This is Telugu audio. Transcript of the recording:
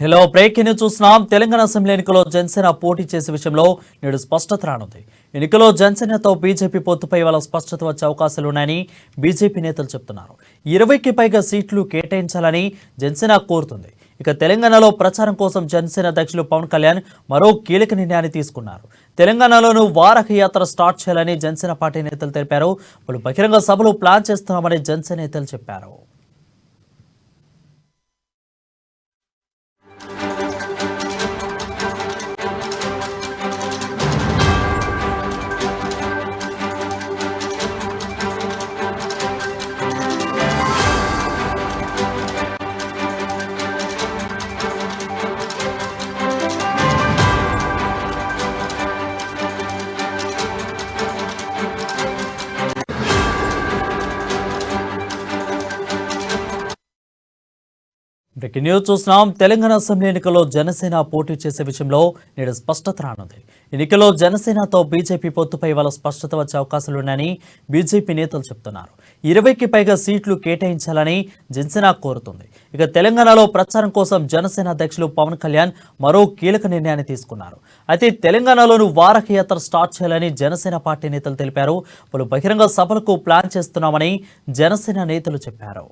హలో బ్రేకింగ్ న్యూస్ చూస్తున్నాం. తెలంగాణ అసెంబ్లీ ఎన్నికల్లో జనసేన పోటీ చేసే విషయంలో నేడు స్పష్టత రానుంది. ఎన్నికల్లో జనసేనతో బీజేపీ పొత్తుపై వాళ్ళ స్పష్టత వచ్చే అవకాశాలున్నాయని బీజేపీ నేతలు చెప్తున్నారు. 20కి పైగా సీట్లు కేటాయించాలని జనసేన కోరుతుంది. ఇక తెలంగాణలో ప్రచారం కోసం జనసేన అధ్యక్షులు పవన్ కళ్యాణ్ మరో కీలక నిర్ణయాన్ని తీసుకున్నారు. తెలంగాణలోనూ వారక యాత్ర స్టార్ట్ చేయాలని జనసేన పార్టీ నేతలు తెలిపారు. పలు బహిరంగ సభలు ప్లాన్ చేస్తున్నామని జనసేన నేతలు చెప్పారు. బ్రేకింగ్ న్యూస్ చూస్తున్నాం. తెలంగాణ అసెంబ్లీ ఎన్నికల్లో జనసేన పోటీ చేసే విషయంలో నేడు స్పష్టత రానుంది. ఎన్నికల్లో జనసేనతో బీజేపీ పొత్తుపై వాళ్ళ స్పష్టత వచ్చే అవకాశాలున్నాయని బీజేపీ నేతలు చెప్తున్నారు. 20కి పైగా సీట్లు కేటాయించాలని జనసేన కోరుతుంది. ఇక తెలంగాణలో ప్రచారం కోసం జనసేన అధ్యక్షులు పవన్ కళ్యాణ్ మరో కీలక నిర్ణయాన్ని తీసుకున్నారు. అయితే తెలంగాణలోనూ వారక యాత్ర స్టార్ట్ చేయాలని జనసేన పార్టీ నేతలు తెలిపారు. పలు బహిరంగ సభలకు ప్లాన్ చేస్తున్నామని జనసేన నేతలు చెప్పారు.